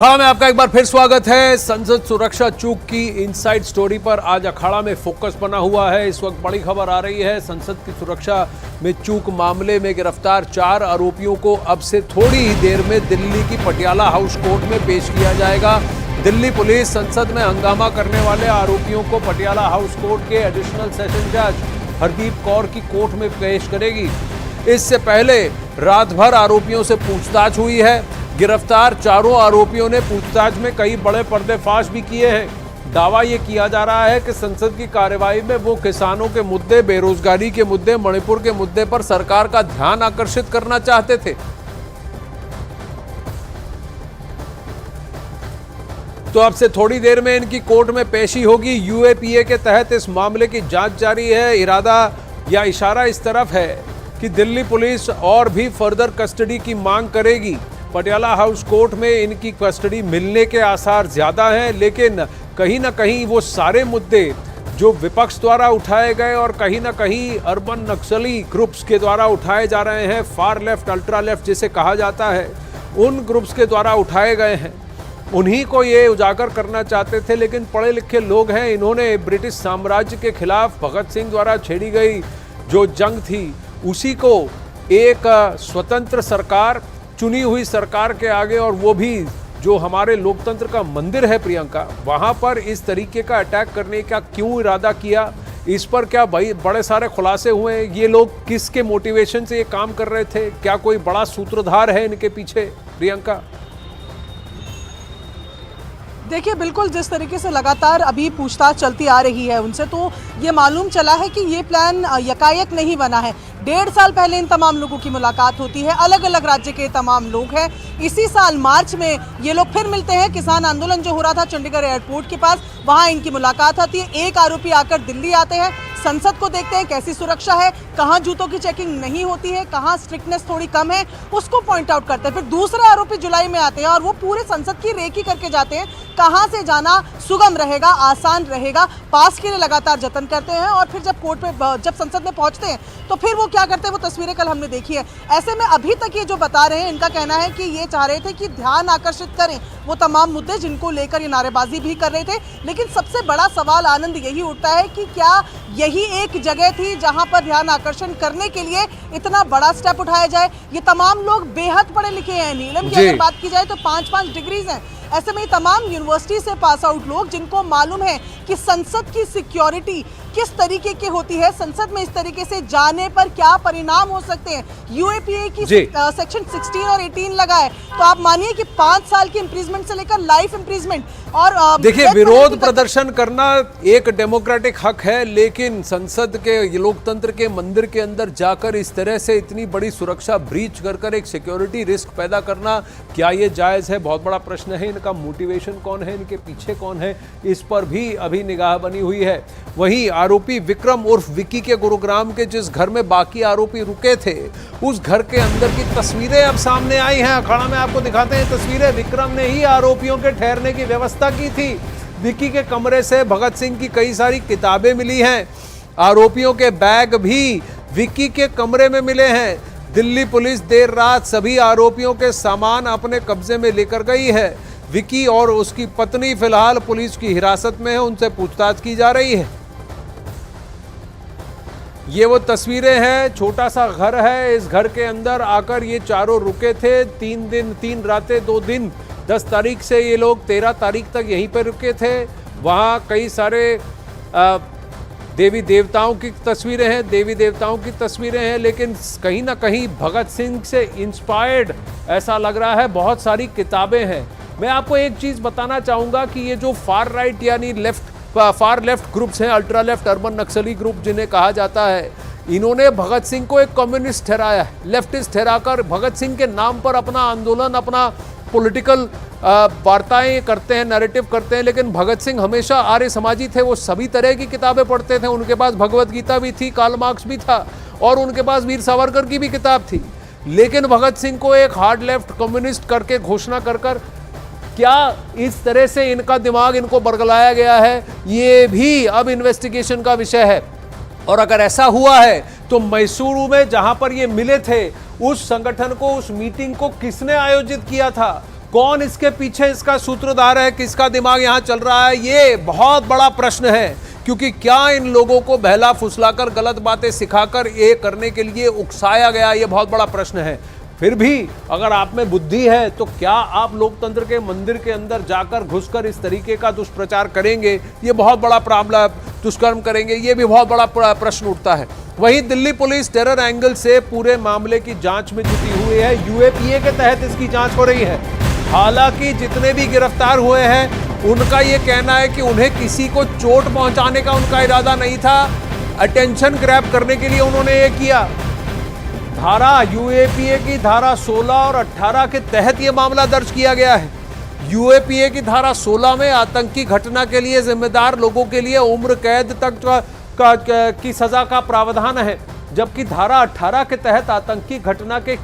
हाँ, में आपका एक बार फिर स्वागत है। संसद सुरक्षा चूक की इनसाइड स्टोरी पर आज अखाड़ा में फोकस बना हुआ है। इस वक्त बड़ी खबर आ रही है। संसद की सुरक्षा में चूक मामले में गिरफ्तार 4 आरोपियों को अब से थोड़ी ही देर में दिल्ली की पटियाला हाउस कोर्ट में पेश किया जाएगा। दिल्ली पुलिस संसद में हंगामा करने वाले आरोपियों को पटियाला हाउस कोर्ट के एडिशनल सेशन जज हरदीप कौर की कोर्ट में पेश करेगी। इससे पहले रात भर आरोपियों से पूछताछ हुई है। गिरफ्तार चारों आरोपियों ने पूछताछ में कई बड़े पर्दाफाश भी किए हैं। दावा यह किया जा रहा है कि संसद की कार्यवाही में वो किसानों के मुद्दे, बेरोजगारी के मुद्दे, मणिपुर के मुद्दे पर सरकार का ध्यान आकर्षित करना चाहते थे। तो अब से थोड़ी देर में इनकी कोर्ट में पेशी होगी। यूएपीए के तहत इस मामले की जांच जारी है। इरादा या इशारा इस तरफ है कि दिल्ली पुलिस और भी फर्दर कस्टडी की मांग करेगी। पटियाला हाउस कोर्ट में इनकी कस्टडी मिलने के आसार ज्यादा हैं, लेकिन कहीं ना कहीं वो सारे मुद्दे जो विपक्ष द्वारा उठाए गए और कहीं ना कहीं अर्बन नक्सली ग्रुप्स के द्वारा उठाए जा रहे हैं, फार लेफ्ट, अल्ट्रा लेफ्ट जिसे कहा जाता है, उन ग्रुप्स के द्वारा उठाए गए हैं, उन्हीं को ये उजागर करना चाहते थे। लेकिन पढ़े लिखे लोग हैं, इन्होंने ब्रिटिश साम्राज्य के खिलाफ भगत सिंह द्वारा छेड़ी गई जो जंग थी, उसी को एक स्वतंत्र सरकार, चुनी हुई सरकार के आगे, और वो भी जो हमारे लोकतंत्र का मंदिर है प्रियंका, वहां पर इस तरीके का अटैक करने का क्यों इरादा किया, इस पर क्या बड़े सारे खुलासे हुए हैं। ये लोग किसके मोटिवेशन से ये काम कर रहे थे? क्या कोई बड़ा सूत्रधार है इनके पीछे प्रियंका? देखिए, बिल्कुल जिस तरीके से लगातार अभी पूछताछ चलती आ रही है उनसे, तो ये मालूम चला है कि ये प्लान यकायक नहीं बना है। 1.5 साल पहले इन तमाम लोगों की मुलाकात होती है, अलग अलग राज्य के तमाम लोग हैं। इसी साल मार्च में ये लोग फिर मिलते हैं। किसान आंदोलन जो हो रहा था चंडीगढ़ एयरपोर्ट के पास, वहां इनकी मुलाकात होती है। एक आरोपी आकर दिल्ली आते हैं, संसद को देखते हैं कैसी सुरक्षा है, कहाँ जूतों की चेकिंग नहीं होती है, कहाँ स्ट्रिक्टनेस थोड़ी कम है, उसको पॉइंट आउट करते हैं। फिर दूसरे आरोपी जुलाई में आते हैं और वो पूरे संसद की रेकी करके जाते हैं, कहाँ से जाना सुगम रहेगा, आसान रहेगा, पास के लिए लगातार जतन करते हैं। और फिर जब कोर्ट पे, जब संसद में पहुंचते हैं, तो फिर वो क्या करते हैं, वो तस्वीरें कल हमने देखी है। ऐसे में अभी तक ये जो बता रहे हैं, इनका कहना है कि ये चाह रहे थे कि ध्यान आकर्षित करें वो तमाम मुद्दे जिनको लेकर ये नारेबाजी भी कर रहे थे। लेकिन सबसे बड़ा सवाल आनंद यही उठता है कि क्या यही एक जगह थी जहां पर ध्यान आकर्षण करने के लिए इतना बड़ा स्टेप उठाया जाए। ये तमाम लोग बेहद पढ़े लिखे हैं। नीलम की अगर बात की जाए तो 5-5 डिग्रीज हैं। ऐसे में तमाम यूनिवर्सिटी से पास आउट लोग, जिनको मालूम है कि संसद की सिक्योरिटी किस तरीके की होती है, संसद में इस तरीके से जाने पर क्या परिणाम हो सकते हैं। यूएपीए की सेक्शन 16 और 18 लगा है, तो आप मानिए कि 5 साल की इंप्रीजमेंट से लेकर लाइफ इंप्रीजमेंट। और देखिए, विरोध प्रदर्शन करना एक डेमोक्रेटिक हक है, लेकिन संसद के, लोकतंत्र के मंदिर के अंदर जाकर इस तरह से इतनी बड़ी सुरक्षा ब्रीच कर एक सिक्योरिटी रिस्क पैदा करना, क्या ये जायज है? बहुत बड़ा प्रश्न है। इनका मोटिवेशन कौन है, इनके पीछे कौन है, इस पर भी अभी निगाह बनी हुई है। वहीं आरोपी विक्रम उर्फ विक्की के गुरुग्राम के जिस घर में बाकी आरोपी रुके थे, उस घर के अंदर की तस्वीरें अब सामने आई हैं। अखाड़ा में आपको दिखाते हैं तस्वीरें। विक्रम ने ही आरोपियों के ठहरने की व्यवस्था की थी। विक्की के कमरे से भगत सिंह की कई सारी किताबें मिली हैं। आरोपियों के बैग भी विक्की के कमरे में मिले हैं। दिल्ली पुलिस देर रात सभी आरोपियों के सामान अपने कब्जे में लेकर गई है। विक्की और उसकी पत्नी फिलहाल पुलिस की हिरासत में है, उनसे पूछताछ की जा रही है। ये वो तस्वीरें हैं। छोटा सा घर है, इस घर के अंदर आकर ये चारों रुके थे। 3 रातें 2 दिन, 10 तारीख से ये लोग 13 तारीख तक यहीं पर रुके थे। वहाँ कई सारे देवी देवताओं की तस्वीरें हैं, लेकिन कहीं ना कहीं भगत सिंह से इंस्पायर्ड ऐसा लग रहा है। बहुत सारी किताबें हैं। मैं आपको एक चीज़ बताना चाहूँगा कि ये जो फार राइट यानी फार लेफ्ट ग्रुप्स हैं, अल्ट्रा लेफ्ट, अर्बन नक्सली ग्रुप जिन्हें कहा जाता है, इन्होंने भगत सिंह को एक कम्युनिस्ट ठहराया है, लेफ्टिस्ट ठहराकर भगत सिंह के नाम पर अपना आंदोलन, अपना पॉलिटिकल वार्ताएं करते हैं, नैरेटिव करते हैं। लेकिन भगत सिंह हमेशा आर्य समाजी थे। वो सभी तरह की किताबें पढ़ते थे। उनके पास भगवत गीता भी थी, कार्ल मार्क्स भी था, और उनके पास वीर सावरकर की भी किताब थी। लेकिन भगत सिंह को एक हार्ड लेफ्ट कम्युनिस्ट करके घोषणा कर क्या इस तरह से इनका दिमाग इनको बरगलाया गया है, ये भी अब इन्वेस्टिगेशन का विषय है। और अगर ऐसा हुआ है तो मैसूरू में जहां पर ये मिले थे, उस संगठन को, उस मीटिंग को किसने आयोजित किया था, कौन इसके पीछे इसका सूत्रधार है, किसका दिमाग यहां चल रहा है, ये बहुत बड़ा प्रश्न है। क्योंकि क्या इन लोगों को बहला फुसलाकर गलत बातें सिखाकर ये करने के लिए उकसाया गया, ये बहुत बड़ा प्रश्न है। फिर भी अगर आप में बुद्धि है तो क्या आप लोकतंत्र के मंदिर के अंदर जाकर घुसकर इस तरीके का दुष्प्रचार करेंगे? ये बहुत बड़ा प्रॉब्लम, दुष्कर्म करेंगे, ये भी बहुत बड़ा प्रश्न उठता है। वहीं दिल्ली पुलिस टेरर एंगल से पूरे मामले की जांच में जुटी हुई है। यूएपीए के तहत इसकी जांच हो रही है। हालांकि जितने भी गिरफ्तार हुए हैं उनका ये कहना है कि उन्हें किसी को चोट पहुंचाने का उनका इरादा नहीं था, अटेंशन ग्रैब करने के लिए उन्होंने ये किया। धारा यूएपीए की धारा 16 और 18 के तहत यह मामला दर्ज किया गया है। यूएपीए की धारा 16 में आतंकी घटना के लिए जिम्मेदार लोगों के लिए उम्र कैद तक की सजा का प्रावधान है, जबकि धारा 18 के तहत आतंकी घटना के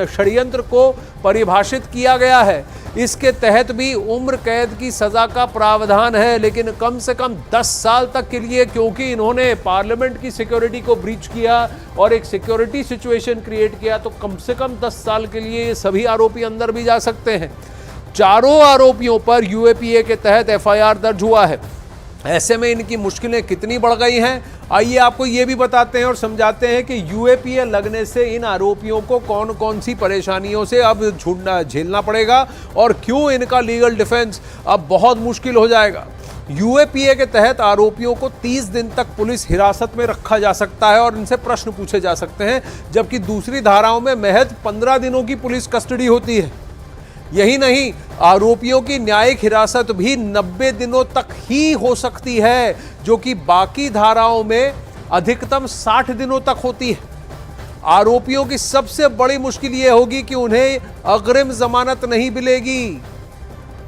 षड्यंत्र को परिभाषित किया गया है। इसके तहत भी उम्र कैद की सजा का प्रावधान है, लेकिन कम से कम 10 साल तक के लिए, क्योंकि इन्होंने पार्लियामेंट की सिक्योरिटी को ब्रीच किया और एक सिक्योरिटी सिचुएशन क्रिएट किया, तो कम से कम 10 साल के लिए ये सभी आरोपी अंदर भी जा सकते हैं। चारों आरोपियों पर यूएपीए के तहत एफआईआर दर्ज हुआ है। ऐसे में इनकी मुश्किलें कितनी बढ़ गई हैं, आइए आपको ये भी बताते हैं और समझाते हैं कि यूएपीए लगने से इन आरोपियों को कौन कौन सी परेशानियों से अब झेलना पड़ेगा और क्यों इनका लीगल डिफेंस अब बहुत मुश्किल हो जाएगा। यूएपीए के तहत आरोपियों को 30 दिन तक पुलिस हिरासत में रखा जा सकता है और इनसे प्रश्न पूछे जा सकते हैं, जबकि दूसरी धाराओं में महज 15 दिनों की पुलिस कस्टडी होती है। यही नहीं, आरोपियों की न्यायिक हिरासत भी 90 दिनों तक ही हो सकती है, जो कि बाकी धाराओं में अधिकतम 60 दिनों तक होती है। आरोपियों की सबसे बड़ी मुश्किल यह होगी कि उन्हें अग्रिम जमानत नहीं मिलेगी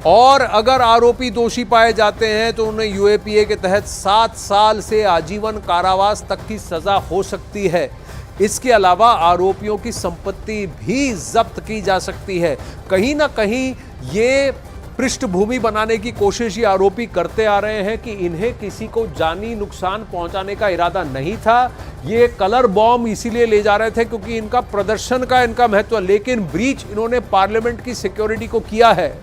और अगर आरोपी दोषी पाए जाते हैं तो उन्हें यूएपीए के तहत 7 साल से आजीवन कारावास तक की सजा हो सकती है। इसके अलावा आरोपियों की संपत्ति भी जब्त की जा सकती है। कहीं ना कहीं ये पृष्ठभूमि बनाने की कोशिश ये आरोपी करते आ रहे हैं कि इन्हें किसी को जानी नुकसान पहुंचाने का इरादा नहीं था, ये कलर बॉम्ब इसीलिए ले जा रहे थे क्योंकि इनका प्रदर्शन का इनका महत्व, लेकिन ब्रीच इन्होंने पार्लियामेंट की सिक्योरिटी को किया है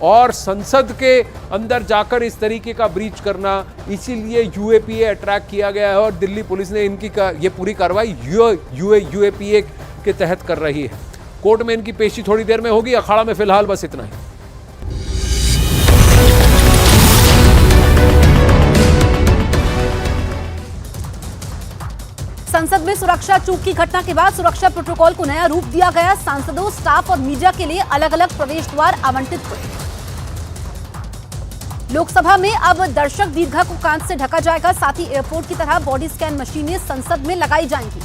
और संसद के अंदर जाकर इस तरीके का ब्रीच करना, इसीलिए यूएपीए अट्रैक्ट किया गया है और दिल्ली पुलिस ने इनकी ये पूरी कार्रवाई यूएपीए के तहत कर रही है। कोर्ट में इनकी पेशी थोड़ी देर में होगी। अखाड़ा में फिलहाल बस इतना ही। संसद में सुरक्षा चूक की घटना के बाद सुरक्षा प्रोटोकॉल को नया रूप दिया गया। सांसदों, स्टाफ और मीडिया के लिए अलग अलग प्रवेश द्वार आवंटित हुए। लोकसभा में अब दर्शक दीर्घा को कांच से ढका जाएगा, साथ ही एयरपोर्ट की तरह बॉडी स्कैन मशीनें संसद में लगाई जाएंगी।